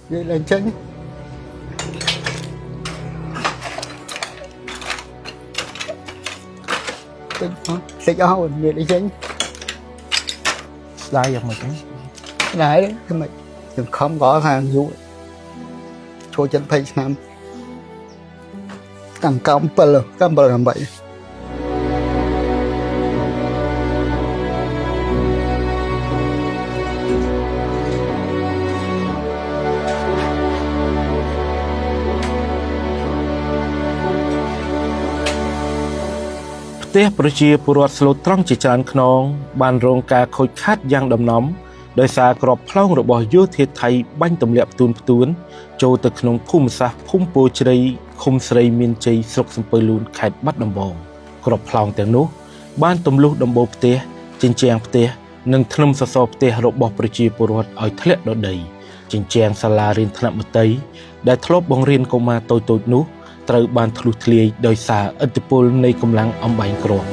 vậy là chân xịt áo vậy là chân đai dòng mà này đấy thì mày đừng không có hàng dụ cho chân phải làm tăng cam bờ làm vậy ផ្ទះប្រជាពលរដ្ឋស្លូតត្រង់ជាច្រើនខ្នងបានរងការខូចខាតយ៉ាងដំណំដោយសារក្របផ្លោងរបស់យោធាថៃបាញ់ទម្លាក់ផ្ទួនចូលទៅក្នុងភូមិសាស្ត្រភូមិពោធិ៍ជ្រៃឃុំស្រីមានជ័យស្រុកសំពើលួនខេត្តបាត់ដំបងក្របផ្លោងទាំងនោះបានទម្លុះដំបូលផ្ទះជញ្ជាំងផ្ទះនិងធ្នឹមសសរផ្ទះរបស់ប្រជាពលរដ្ឋឲ្យធ្លាក់ដល់ដីជញ្ជាំងសាលារៀនថ្នាក់មត្តេយ្យដែលធ្លាប់បង្រៀនកុមារតូចៗនោះត្រូវបានធ្លុះធ្លាយដោយសារឥទ្ធិពលនៃកម្លាំងអំបែងគ្រាប់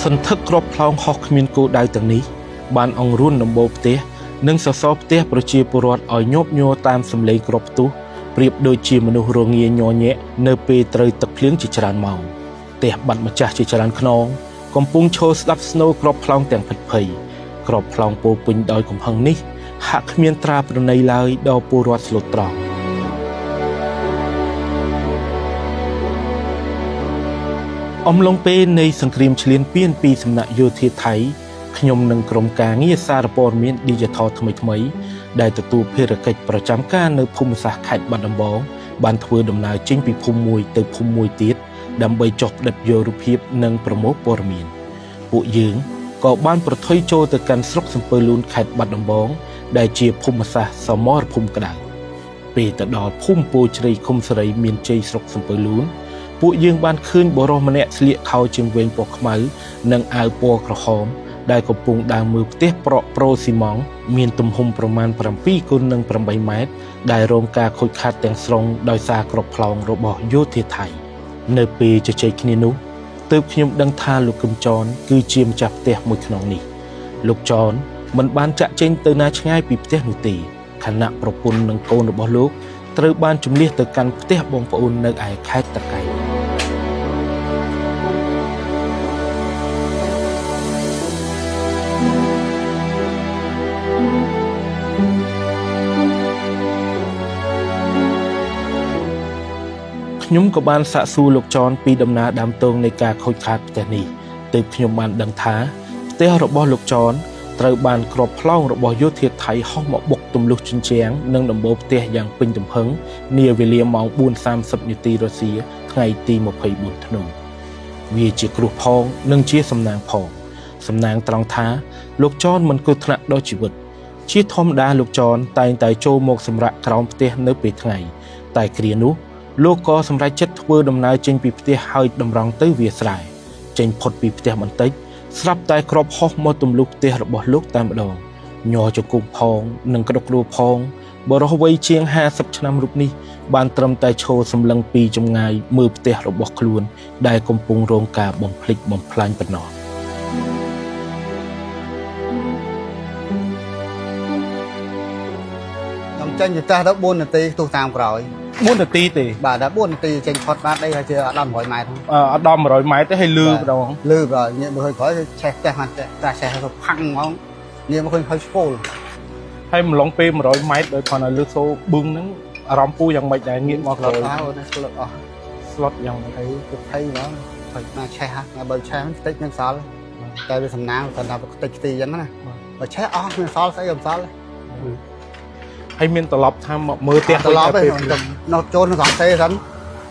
សន្ធឹកគ្រាប់ផ្លោងហោះគ្មានគោលដៅទាំងនេះបានអង្រួនដំបូលផ្ទះនិងសសរផ្ទះប្រជាពលរដ្ឋឲ្យញាប់ញ័រតាមសម្លេងគ្រាប់ផ្ទុះប្រៀបដូចជាមនុស្សរងាញ័រញាក់នៅពេលត្រូវទឹកភ្លៀងជាច្រើនម៉ោងផ្ទះបាត់ម្ចាស់ជាច្រើនខ្នងកំពុងឈរស្ដាប់ស្នូរគ្រាប់ផ្លោងទាំងភិតភ័យគ្រាប់ផ្លោងពោពេញដោយកំហឹងនេះហាក់គ្មានត្រាប្រណីឡើយដល់ពលរដ្ឋស្លូតត្រង់អំឡុងពេលនៃសង្គ្រាមឈ្លានពានពីសំណាក់យោធាថៃខ្ញុំនិងក្រុមការងារសារព័ត៌មាន Digital ថ្មីដែលទទួលភារកិច្ចប្រចាំការនៅភូមិសាស្ត្រខេត្តបាត់ដំបងបានធ្វើដំណើរចេញពីភូមិមួយទៅភូមិមួយទៀតដើម្បីចុះផ្ដិតយករូបភាពនិងប្រមូលព័ត៌មានពួកយើងក៏បានប្រថុយចូលទៅកាន់ស្រុកសំពើលួនខេត្តបាត់ដំបងដែលជាភូមិសាស្ត្រសមរភូមិក្តៅពេលទៅដល់ភូមិពោធិ៍ជ្រៃឃុំស្រីមានជ័យស្រុកសំពើលួនពួកយើងបានឃើញបុរសម្នាក់ស្លៀកខោជើងវែងពណ៌ខ្មៅនិងអាវពណ៌ក្រហមដែលកំពុងដើរមើលផ្ទះប្រក់ប្រូស៊ីម៉ង់មានទំហំប្រមាណ7 គុណនឹង 8 ម៉ែត្រដែលរងការខូចខាតទាំងស្រុងដោយសារគ្រាប់ផ្លោងរបស់យោធាថៃនៅពេលជជែកគ្នានោះទើបខ្ញុំដឹងថាលោកកឹមចនគឺជាម្ចាស់ផ្ទះមួយខ្នងនេះលោកចនមិនបានចាក់ចេញទៅណាឆ្ងាយពីផ្ទះនោះទេខណៈប្រពន្ធនិងកូនរបស់លោកត្រូវបានជម្លៀសទៅកាន់ផ្ទះបងប្អូននៅឯខេត្តតាកែវខ្ញុំក៏បានសាកសួរលោកចនពីដំណើរដើមទងនៃការខូចខាតផ្ទះនេះទើបខ្ញុំបានដឹងថាផ្ទះរបស់លោកចនត្រូវបានគ្រាប់ផ្លោងរបស់យោធាថៃហោះមកបុកទម្លុះជញ្ជាំងនិងដំបូលផ្ទះយ៉ាងពេញទំហឹងនាវេលាម៉ោង 4:30 នាទីរសៀលថ្ងៃទី 24 ធ្នូវាជាគ្រោះផងនិងជាសំណាងផងសំណាងត្រង់ថាលោកចនមិនគ្រោះថ្នាក់ដល់ជីវិតជាធម្មតាលោកចនតែងតែចូលមកសម្រាកក្រោមផ្ទះនៅពេលថ្ងៃតែគ្រានោះលោកក៏សម្រេចចិត្តធ្វើដំណើរចេញពីផ្ទះហើយតម្រង់ទៅវាលស្រែចេញផុតពីផ្ទះបន្តិចស្រាប់តែគ្រាប់ហោះមកទម្លុះផ្ទះរបស់លោកតែម្ដងញ័រជង្គង់ផងនិងក្តុកក្តួលផងបរិះវ័យជាង50 ឆ្នាំរូបនេះបានត្រឹមតែឈរសម្លឹងពីចម្ងាយមើលផ្ទះរបស់ខ្លួនដែលកំពុងរងការបំផ្លិចបំផ្លាញប៉ុណ្ណោះខ្ញុំចេញទៅតែដល់4នាទីទោះតាមក្រោយ4 នាទីទេបាទដល់4នាទីចេញផុតបាត់đây ហើយជាអត់ដល់100 ម៉ែត្រអត់ដល់100 ម៉ែត្រទេហើយលឺម្ដងលឺបាទញ៉ាំមើលក្រោយឆេះផ្ទះមកតែឆេះទៅផាំងហ្មងញ៉ាំមកឃើញហើយស្គលហើយម្លងពេល100 ម៉ែត្រដោយគាត់ឲ្យលឺសូប៊ឹងហ្នឹងអារម្មណ៍ពូយ៉ាងម៉េចដែរងាកមកក្រោយស្លុតអស់ស្លុតយ៉ាងម៉េចហើយទៅភ័យហ្មងហើយមកឆេះណាបើឆេះតិចនឹងសល់តែវាសំណាងគាត់ថាតិចខ្ទីអញ្ចឹងណាបើឆេះអស់មានសល់ស្អីមិនសល់ហើយមានត្រឡប់ថាមកមើលផ្ទះត្រឡប់ទៅនៅចូលក្នុងសង្សេសិន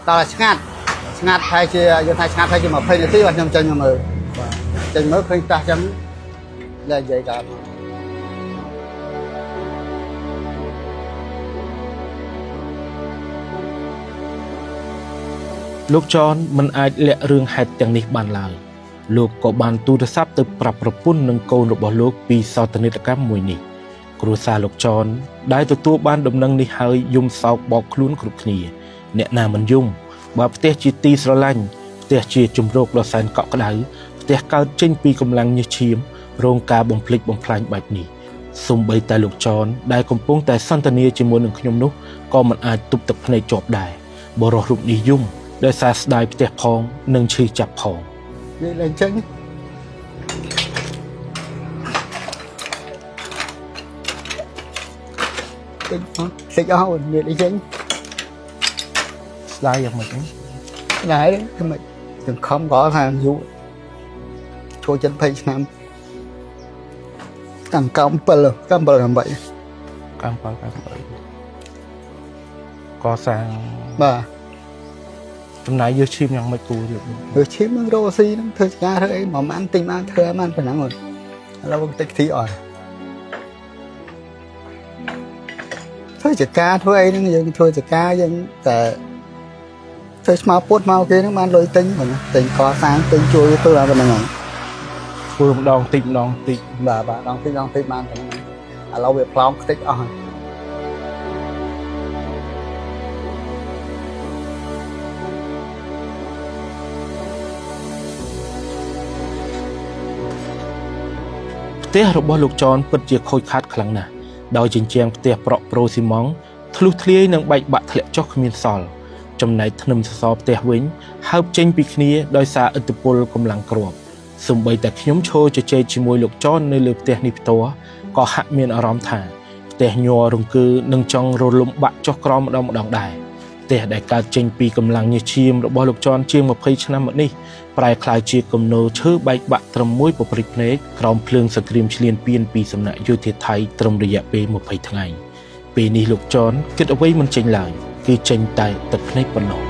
ដល់ឆ្ងាត់ថែជាយើងថាឆ្ងាត់ថែជា20 នាទីបាទខ្ញុំចេញមកមើលចេញមើលឃើញផ្ទះអញ្ចឹងលែងនិយាយកើតលោកចនមិនអាចលាក់រឿងហេតុទាំងនេះបានឡើយលោកក៏បានទូរស័ព្ទទៅប្រាប់ប្រពន្ធនិងកូនរបស់លោកពីសោកនាដកម្មមួយនេះគ្រួសារលោកចនដែលទទួលបានដំណឹងនេះហើយយំសោកបោកខ្លួនគ្រប់គ្នាអ្នកណាមិនយំបើផ្ទះជាទីស្រឡាញ់ផ្ ផ្ទះជាជំរកដ៏សែនកក់ក្ដៅផ្ទះកើតចេញពីកម្លាំងញើសឈាមរងការបំភ្លេចបំផ្លាញបែបនេះសូម្បីតែលោកចនដែលកំពុងតែសន្ទនាជាមួយនឹងខ្ញុំនោះក៏មិនអាចទប់ទឹកភ្នែកជាប់ដែរបរិសុទ្ធរូបនេះយំដោយសារស្ដាយផ្ទះផងនិងឈឺចាប់ផងនិយាយឡើងចឹងតិចអស់និយាយឡើងចឹងស្ដាយយ៉ាងម៉េចហ្នឹងស្ដាយទេធ្វើម៉េចសង្ខំក៏ថាយូរចូលចិត្ត20ឆ្នាំតាំងកម្ម7 8កម្ម7កសាងបាទចំណាយយើឈាមយ៉ាងម៉េចគូយើឈាមនឹងរកស៊ីនឹងធ្វើការធ្វើអីមួយម៉ានទិញបានធ្វើបានប៉ុណ្ណឹងឥឡូវតិចទីអត់ធ្វើចការធ្វើអីហ្នឹងយើងធ្វើចការយើងតែធ្វើស្មាពុតមកគេហ្នឹងបានលុយទិញប៉ុណ្ណឹងទិញកសាងទិញជួយធ្វើបានប៉ុណ្ណឹងហ្នឹងធ្វើម្ដងតិចបាទដងតិចបានប៉ុណ្ណឹងឥឡូវវាផ្លោមខ្ទេចអស់ហើយផ្ទះរបស់លោកចនពិតជាខូចខាតខ្លាំងណាស់ដោយជញ្ជាំងផ្ទះប្រក់ប្រូស៊ីម៉ង់ធ្លុះធ្លាយនិងបែកបាក់ធ្លាក់ចុះគ្មានសល់ចំណែកធ្នឹមសសរផ្ទះវិញហើបចេញពីគ្នាដោយសារឥទ្ធិពលកម្លាំងគ្រាប់សូម្បីតែខ្ញុំឈរជជែកជាមួយលោកចននៅលើផ្ទះនេះផ្ទាល់ក៏ហាក់មានអារម្មណ៍ថាផ្ទះញ័ររង្គើនឹងចង់រលំបាក់ចុះក្រោមម្ដងដែរផ្ទះដែលកើតចេញពីកម្លាំងញើសឈាមរបស់លោកចនជាង20ឆ្នាំមកនេះប្រែក្លាយជាគំនរឈើបែកបាក់ត្រឹមមួយពព្រិចភ្នែកក្រោមភ្លើងសង្គ្រាមឈ្លានពានពីសំណាក់យោធាថៃត្រឹមរយៈពេល20ថ្ងៃពេលនេះលោកចនគិតអ្វីមិនចេញឡើយគឺចេញតែទឹកភ្នែកប៉ុណ្ណោះ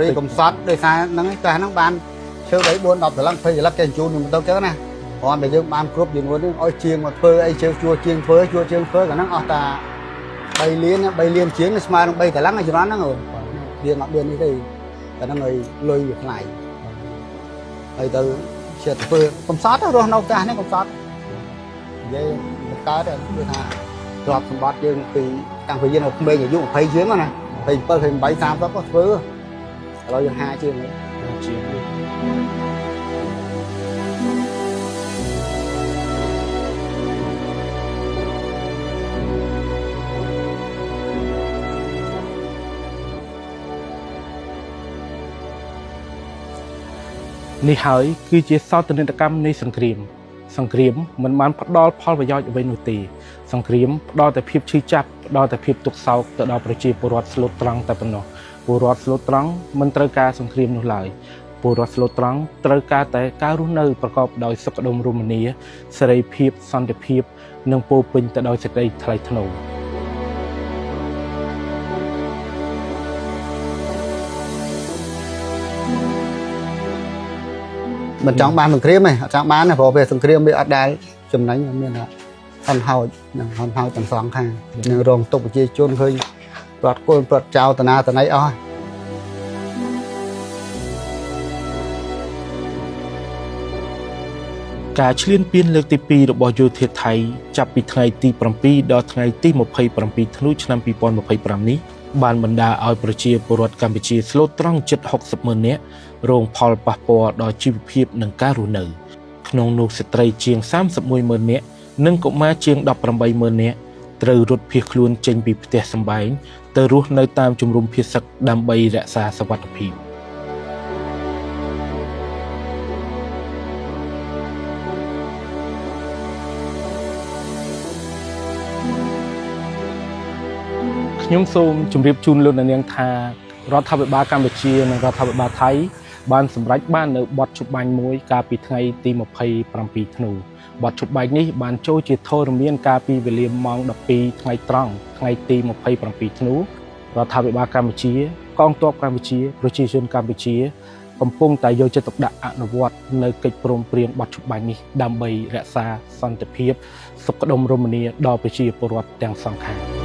រីកំសត់ដោយសារហ្នឹងកាសហ្នឹងបានឈើ3 4 10សន្លឹក20សន្លឹកគេជូនខ្ញុំទៅចឹងណាគ្រាន់តែយើងបានគ្រប់ចំនួននេះឲ្យជាងមកធ្វើអីជើជួជាងធ្វើកាលហ្នឹងអស់តា3លានជាងស្មើនឹង3កន្លងច្រើនហ្នឹងវាមកមាននេះទេតែហ្នឹងឲ្យលុយវាថ្លៃហើយទៅចិត្តធ្វើកំសត់រស់នៅផ្ទះនេះកំសត់និយាយមិនកើតទេគឺថាទ្រព្យសម្បត្តិយើងពីតាំងពីយើងនៅក្មេងអាយុ20ជាងណា27 28 30ក៏ធ្វើឥឡូវយើង50ជាងនេះនេះហើយគឺជាសោកនាដកម្មនៃសង្គ្រាមមិនបានផ្ដល់ផលប្រយោជន៍អ្វីនោះទេសង្គ្រាមផ្ដល់តែភាពឈឺចាប់ផ្ដល់តែភាពទុក្ខសោកទៅដល់ប្រជាពលរដ្ឋស្លូតត្រង់តែប៉ុណ្ណោះពលរដ្ឋស្លូតត្រង់មិនត្រូវការសង្គ្រាមនោះឡើយពលរដ្ឋស្លូតត្រង់ត្រូវការតែការរស់នៅប្រកបដោយសុខដុមរមនាសេរីភាពសន្តិភាពនិងពោរពេញទៅដោយសេចក្តីថ្លៃថ្នូរមិនចង់បានសង្គ្រាមទេអត់ចង់បានទេព្រោះពេលសង្គ្រាមវាអត់ដែលចំណេញមានហន់ហោចទាំងសងខាងនឹងរងទុកប្រជាជនឃើញប្រត់គល់ប្រត់ចោលតាណាតណៃអស់ការឈ្លានពានលើកទី2របស់យោធាថៃចាប់ពីថ្ងៃទី7ដល់ថ្ងៃទី27ធ្នូឆ្នាំ2025នេះបានបណ្ដាលឲ្យប្រជាពលរដ្ឋកម្ពុជាស្លូតត្រង់ជិត60,000 នាក់រងផលប៉ះពាល់ដល់ជីវភាពនិងការរស់នៅក្នុងនោះស្ត្រីជាង31,000 នាក់និងកុមារជាង18,000 នាក់ត្រូវរត់ភៀសខ្លួនចេញពីផ្ទះសម្បែងទៅរស់នៅតាមជំរំភៀសសឹកដើម្បីរក្សាសុវត្ថិភាពខ្ញុំសូមជម្រាបជូនលោកអ្នកនាងថារដ្ឋាភិបាលកម្ពុជានិងរដ្ឋាភិបាលថៃបានសម្រេចបាននៅបទជបាញ់មួយកាលពីថ្ងៃទី27ធ្នូបទជបាញ់នេះបានចូលជាធរមានកាលពីវេលាម៉ោង12ថ្ងៃត្រង់ថ្ងៃទី27ធ្នូរដ្ឋាភិបាលកម្ពុជាកងទ័ពកម្ពុជាប្រជាជនកម្ពុជាកំពុងតែយកចិត្តទុកដាក់អនុវត្តនៅកិច្ចព្រមព្រៀងបទជបាញ់នេះដើម្បីរក្សាសន្តិភាពសុខដុមរមនាដល់ប្រជាពលរដ្ឋទាំងសងខាង